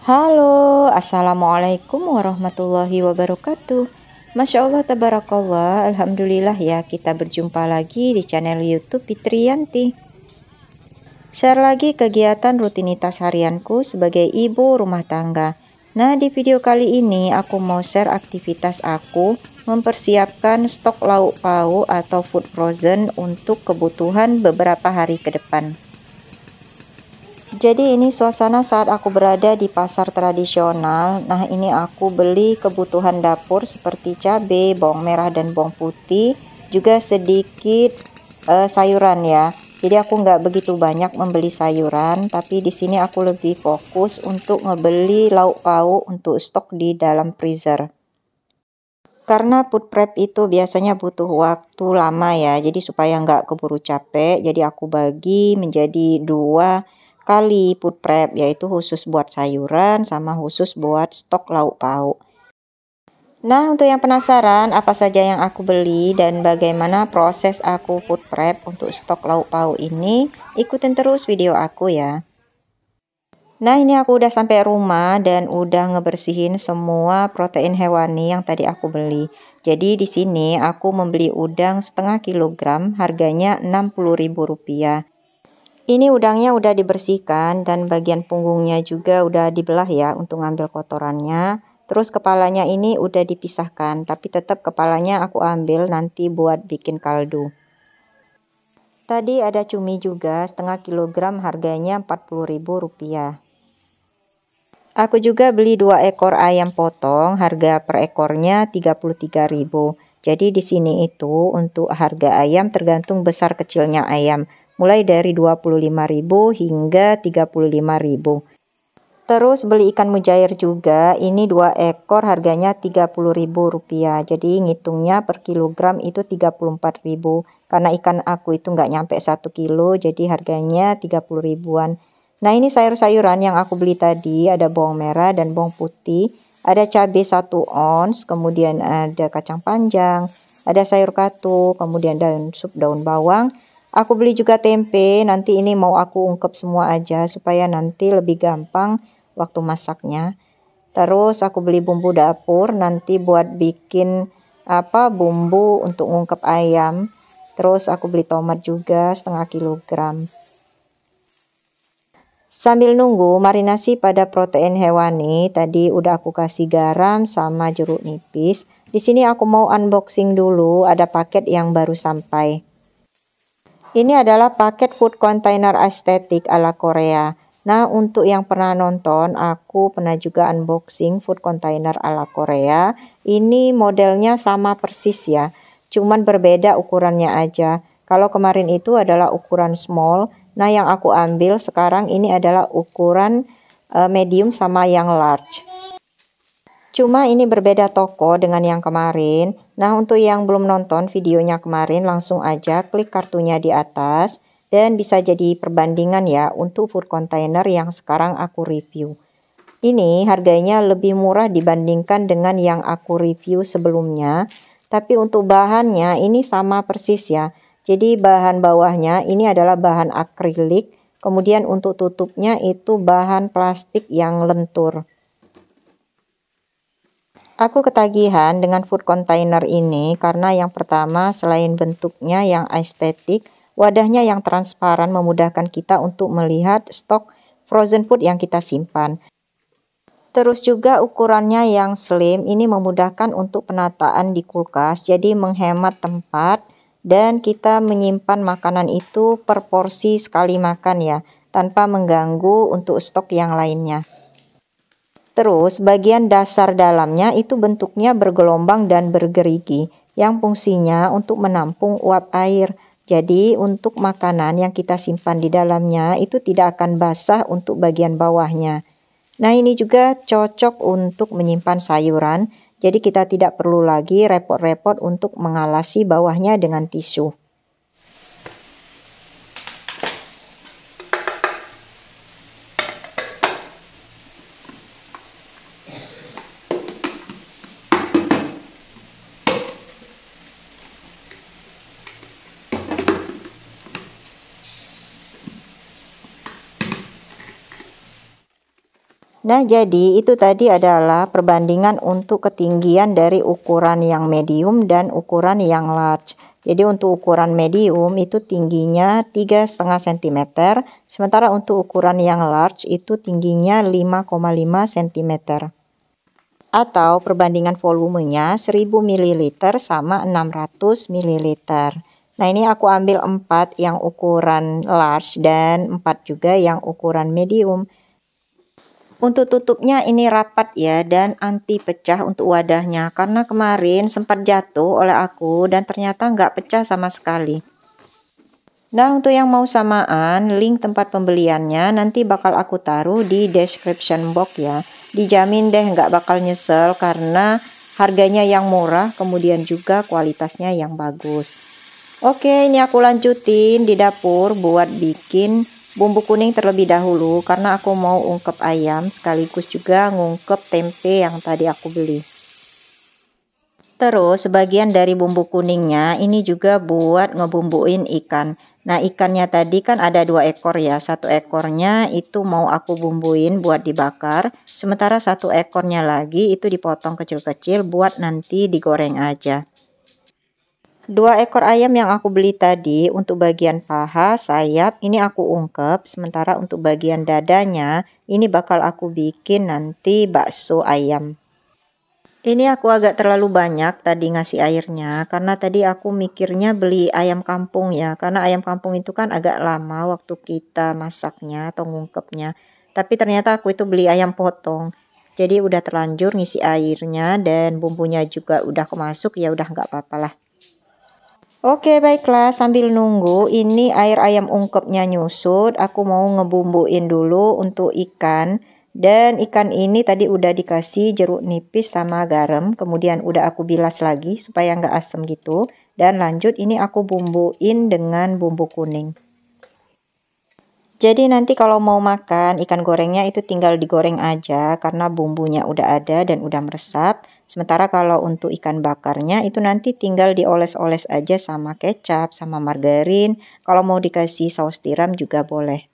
Halo, assalamualaikum warahmatullahi wabarakatuh. Masya Allah, tabarakallah, alhamdulillah ya, kita berjumpa lagi di channel YouTube Fitriyanti. Share lagi kegiatan rutinitas harianku sebagai ibu rumah tangga. Nah, di video kali ini aku mau share aktivitas aku mempersiapkan stok lauk pauk atau food frozen untuk kebutuhan beberapa hari ke depan. Jadi ini suasana saat aku berada di pasar tradisional. Nah, ini aku beli kebutuhan dapur seperti cabai, bawang merah dan bawang putih, juga sedikit sayuran ya. Jadi aku nggak begitu banyak membeli sayuran, tapi di sini aku lebih fokus untuk ngebeli lauk pauk untuk stok di dalam freezer. Karena food prep itu biasanya butuh waktu lama ya, jadi supaya nggak keburu capek, jadi aku bagi menjadi 2 kali food prep, yaitu khusus buat sayuran sama khusus buat stok lauk pauk. Nah, untuk yang penasaran apa saja yang aku beli dan bagaimana proses aku food prep untuk stok lauk pauk ini, ikutin terus video aku ya. Nah, ini aku udah sampai rumah dan udah ngebersihin semua protein hewani yang tadi aku beli. Jadi di sini aku membeli udang setengah kilogram, harganya Rp60.000. Ini udangnya udah dibersihkan dan bagian punggungnya juga udah dibelah ya untuk ngambil kotorannya. Terus kepalanya ini udah dipisahkan, tapi tetap kepalanya aku ambil nanti buat bikin kaldu. Tadi ada cumi juga setengah kilogram, harganya Rp40.000. Aku juga beli 2 ekor ayam potong, harga per ekornya Rp33.000. Jadi di sini itu untuk harga ayam tergantung besar kecilnya ayam, mulai dari Rp25.000 hingga Rp35.000. Terus beli ikan mujair juga, ini 2 ekor harganya Rp30.000. Jadi ngitungnya per kilogram itu Rp34.000. Karena ikan aku itu nggak nyampe 1 kilo, jadi harganya Rp30.000-an. Nah, ini sayur-sayuran yang aku beli tadi, ada bawang merah dan bawang putih, ada cabai 1 ons, kemudian ada kacang panjang, ada sayur katu, kemudian daun bawang. Aku beli juga tempe, nanti ini mau aku ungkep semua aja supaya nanti lebih gampang waktu masaknya. Terus aku beli bumbu dapur nanti buat bikin bumbu untuk ngungkep ayam. Terus aku beli tomat juga setengah kilogram. Sambil nunggu marinasi pada protein hewani, tadi udah aku kasih garam sama jeruk nipis. Di sini aku mau unboxing dulu, ada paket yang baru sampai. Ini adalah paket food container estetik ala Korea. Nah, untuk yang pernah nonton, aku pernah juga unboxing food container ala Korea. Ini modelnya sama persis ya, cuman berbeda ukurannya aja. Kalau kemarin itu adalah ukuran small, nah yang aku ambil sekarang ini adalah ukuran medium sama yang large. Cuma ini berbeda toko dengan yang kemarin. Nah, untuk yang belum nonton videonya kemarin, langsung aja klik kartunya di atas. Dan bisa jadi perbandingan ya untuk food container yang sekarang aku review. Ini harganya lebih murah dibandingkan dengan yang aku review sebelumnya. Tapi untuk bahannya ini sama persis ya. Jadi bahan bawahnya ini adalah bahan akrilik. Kemudian untuk tutupnya itu bahan plastik yang lentur. Aku ketagihan dengan food container ini karena yang pertama selain bentuknya yang estetik, wadahnya yang transparan memudahkan kita untuk melihat stok frozen food yang kita simpan. Terus juga ukurannya yang slim, ini memudahkan untuk penataan di kulkas, jadi menghemat tempat dan kita menyimpan makanan itu per porsi sekali makan ya, tanpa mengganggu untuk stok yang lainnya. Terus bagian dasar dalamnya itu bentuknya bergelombang dan bergerigi yang fungsinya untuk menampung uap air. Jadi untuk makanan yang kita simpan di dalamnya itu tidak akan basah untuk bagian bawahnya. Nah ini juga cocok untuk menyimpan sayuran. Jadi kita tidak perlu lagi repot-repot untuk mengalasi bawahnya dengan tisu. Nah, jadi itu tadi adalah perbandingan untuk ketinggian dari ukuran yang medium dan ukuran yang large. Jadi untuk ukuran medium itu tingginya 3,5 cm, sementara untuk ukuran yang large itu tingginya 5,5 cm. Atau perbandingan volumenya 1000 ml sama 600 ml. Nah, ini aku ambil 4 yang ukuran large dan 4 juga yang ukuran medium. Untuk tutupnya ini rapat ya dan anti pecah untuk wadahnya, karena kemarin sempat jatuh oleh aku dan ternyata nggak pecah sama sekali. Nah, untuk yang mau samaan, link tempat pembeliannya nanti bakal aku taruh di description box ya. Dijamin deh nggak bakal nyesel karena harganya yang murah, kemudian juga kualitasnya yang bagus. Oke, ini aku lanjutin di dapur buat bikin bumbu kuning terlebih dahulu karena aku mau ungkep ayam sekaligus juga ngungkep tempe yang tadi aku beli. Terus sebagian dari bumbu kuningnya ini juga buat ngebumbuin ikan. Nah, ikannya tadi kan ada 2 ekor ya. Satu ekornya itu mau aku bumbuin buat dibakar, sementara satu ekornya lagi itu dipotong kecil-kecil buat nanti digoreng aja. 2 ekor ayam yang aku beli tadi untuk bagian paha, sayap ini aku ungkep, sementara untuk bagian dadanya ini bakal aku bikin nanti bakso ayam. Ini aku agak terlalu banyak tadi ngasih airnya karena tadi aku mikirnya beli ayam kampung ya, karena ayam kampung itu kan agak lama waktu kita masaknya atau ngungkepnya. Tapi ternyata aku itu beli ayam potong. Jadi udah terlanjur ngisi airnya dan bumbunya juga udah kemasuk, ya udah nggak apa-apa lah. Oke, baiklah, sambil nunggu ini air ayam ungkepnya nyusut, aku mau ngebumbuin dulu untuk ikan. Dan ikan ini tadi udah dikasih jeruk nipis sama garam, kemudian udah aku bilas lagi supaya nggak asem gitu. Dan lanjut ini aku bumbuin dengan bumbu kuning. Jadi nanti kalau mau makan ikan gorengnya itu tinggal digoreng aja karena bumbunya udah ada dan udah meresap. Sementara kalau untuk ikan bakarnya itu nanti tinggal dioles-oles aja sama kecap, sama margarin. Kalau mau dikasih saus tiram juga boleh.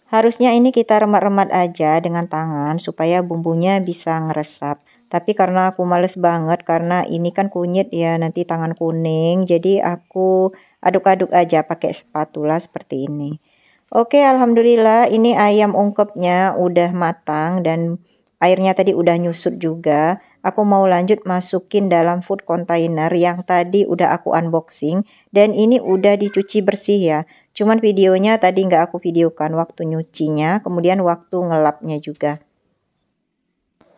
Harusnya ini kita remat-remat aja dengan tangan supaya bumbunya bisa ngeresap. Tapi karena aku males banget karena ini kan kunyit ya, nanti tangan kuning. Jadi aku aduk-aduk aja pakai spatula seperti ini. Oke, alhamdulillah ini ayam ungkepnya udah matang dan airnya tadi udah nyusut juga. Aku mau lanjut masukin dalam food container yang tadi udah aku unboxing dan ini udah dicuci bersih ya. Cuman videonya tadi nggak aku videokan waktu nyucinya, kemudian waktu ngelapnya juga.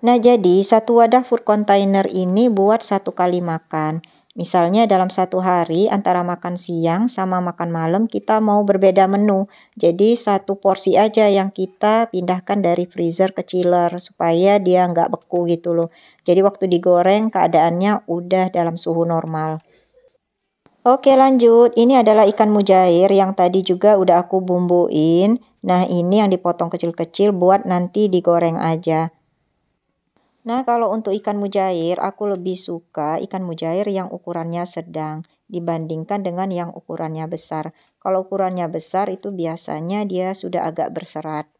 Nah, jadi satu wadah food container ini buat 1 kali makan. Misalnya dalam 1 hari antara makan siang sama makan malam kita mau berbeda menu. Jadi 1 porsi aja yang kita pindahkan dari freezer ke chiller supaya dia nggak beku gitu loh. Jadi waktu digoreng keadaannya udah dalam suhu normal. Oke, lanjut. Ini adalah ikan mujair yang tadi juga udah aku bumbuin. Nah, ini yang dipotong kecil-kecil buat nanti digoreng aja. Nah, kalau untuk ikan mujair, aku lebih suka ikan mujair yang ukurannya sedang dibandingkan dengan yang ukurannya besar. Kalau ukurannya besar itu biasanya dia sudah agak berserat.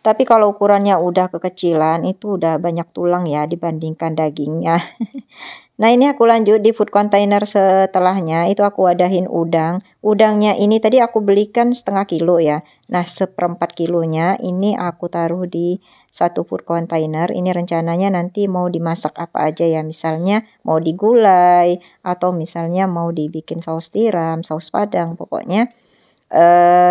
Tapi kalau ukurannya udah kekecilan itu udah banyak tulang ya dibandingkan dagingnya. Nah, ini aku lanjut di food container setelahnya, itu aku wadahin udang. Udangnya ini tadi aku belikan 1/2 kilo ya. Nah, 1/4 kilonya ini aku taruh di 1 food container. Ini rencananya nanti mau dimasak apa aja ya. Misalnya mau digulai atau misalnya mau dibikin saus tiram, saus padang, pokoknya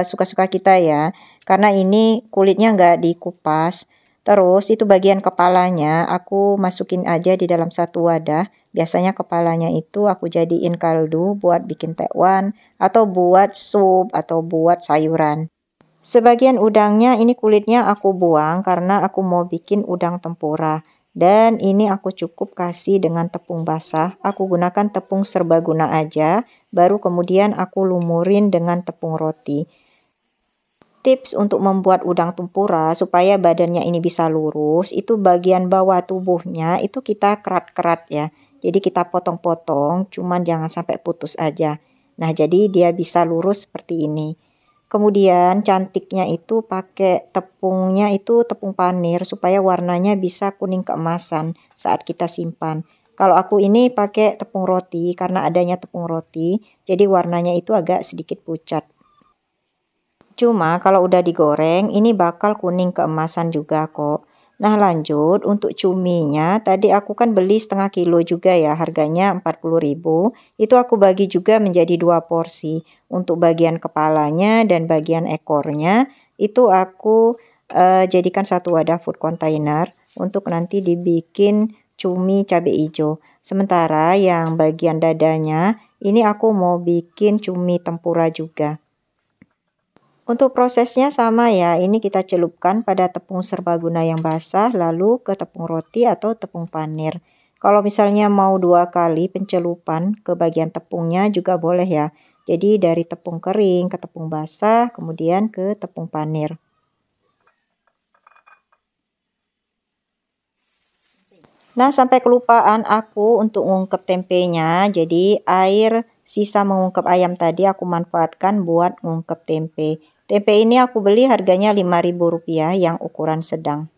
suka-suka kita ya. Karena ini kulitnya nggak dikupas. Terus itu bagian kepalanya aku masukin aja di dalam satu wadah. Biasanya kepalanya itu aku jadiin kaldu buat bikin tekwan atau buat sup atau buat sayuran. Sebagian udangnya ini kulitnya aku buang karena aku mau bikin udang tempura. Dan ini aku cukup kasih dengan tepung basah. Aku gunakan tepung serbaguna aja, baru kemudian aku lumurin dengan tepung roti. Tips untuk membuat udang tempura supaya badannya ini bisa lurus, itu bagian bawah tubuhnya itu kita kerat-kerat ya. Jadi kita potong-potong, cuman jangan sampai putus aja. Nah, jadi dia bisa lurus seperti ini. Kemudian cantiknya itu pakai tepungnya itu tepung panir supaya warnanya bisa kuning keemasan saat kita simpan. Kalau aku ini pakai tepung roti karena adanya tepung roti, jadi warnanya itu agak sedikit pucat. Cuma kalau udah digoreng ini bakal kuning keemasan juga kok. Nah lanjut untuk cuminya tadi aku kan beli setengah kilo juga ya harganya 40.000. Itu aku bagi juga menjadi 2 porsi. Untuk bagian kepalanya dan bagian ekornya itu aku jadikan satu wadah food container untuk nanti dibikin cumi cabai hijau. Sementara yang bagian dadanya ini aku mau bikin cumi tempura juga. Untuk prosesnya sama ya, ini kita celupkan pada tepung serbaguna yang basah lalu ke tepung roti atau tepung panir. Kalau misalnya mau 2 kali pencelupan ke bagian tepungnya juga boleh ya. Jadi dari tepung kering ke tepung basah, kemudian ke tepung panir. Nah, sampai kelupaan aku untuk ngungkep tempenya. Jadi, air sisa mengungkep ayam tadi aku manfaatkan buat ngungkep tempe. Tempe ini aku beli harganya Rp5.000 yang ukuran sedang.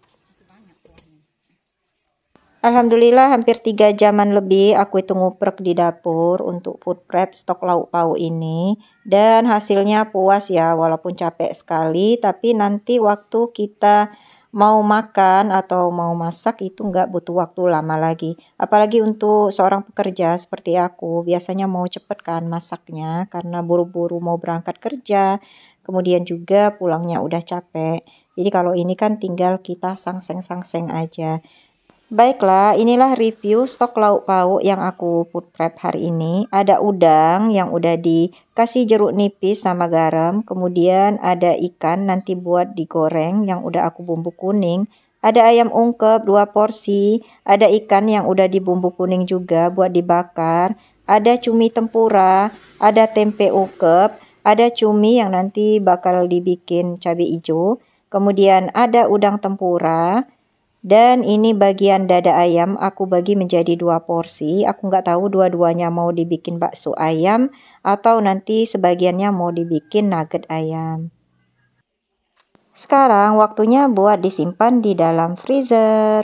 Alhamdulillah hampir 3 jaman lebih aku itu nguprek di dapur untuk food prep stok lauk pauk ini. Dan hasilnya puas ya, walaupun capek sekali. Tapi nanti waktu kita mau makan atau mau masak itu nggak butuh waktu lama lagi. Apalagi untuk seorang pekerja seperti aku, biasanya mau cepet kan masaknya karena buru-buru mau berangkat kerja. Kemudian juga pulangnya udah capek. Jadi kalau ini kan tinggal kita sangseng-sangseng aja. Baiklah, inilah review stok lauk pauk yang aku food prep hari ini. Ada udang yang udah dikasih jeruk nipis sama garam. Kemudian ada ikan nanti buat digoreng yang udah aku bumbu kuning. Ada ayam ungkep 2 porsi. Ada ikan yang udah dibumbu kuning juga buat dibakar. Ada cumi tempura. Ada tempe ungkep. Ada cumi yang nanti bakal dibikin cabai hijau. Kemudian ada udang tempura. Dan ini bagian dada ayam aku bagi menjadi 2 porsi. Aku nggak tahu dua-duanya mau dibikin bakso ayam atau nanti sebagiannya mau dibikin nugget ayam. Sekarang waktunya buat disimpan di dalam freezer.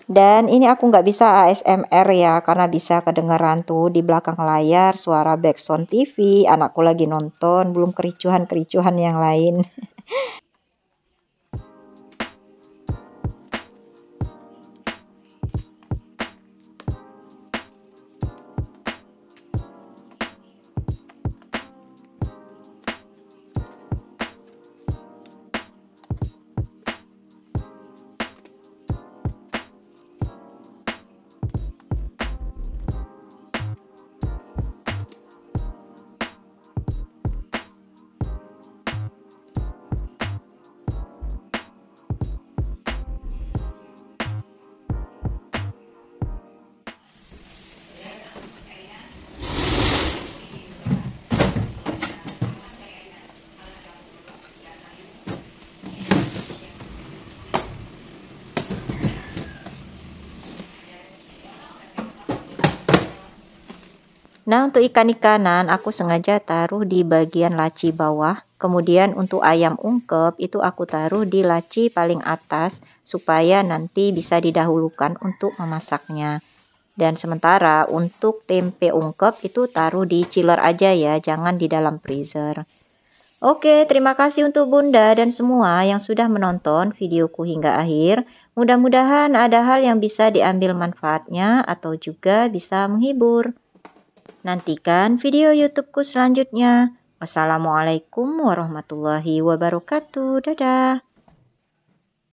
Dan ini aku nggak bisa ASMR ya karena bisa kedengeran tuh di belakang layar suara backsound TV. Anakku lagi nonton, belum kericuhan-kericuhan yang lain. Nah, untuk ikan-ikanan aku sengaja taruh di bagian laci bawah. Kemudian untuk ayam ungkep itu aku taruh di laci paling atas supaya nanti bisa didahulukan untuk memasaknya. Dan sementara untuk tempe ungkep itu taruh di chiller aja ya, jangan di dalam freezer. Oke, terima kasih untuk Bunda dan semua yang sudah menonton videoku hingga akhir. Mudah-mudahan ada hal yang bisa diambil manfaatnya atau juga bisa menghibur. Nantikan video YouTubeku selanjutnya. Wassalamualaikum warahmatullahi wabarakatuh. Dadah.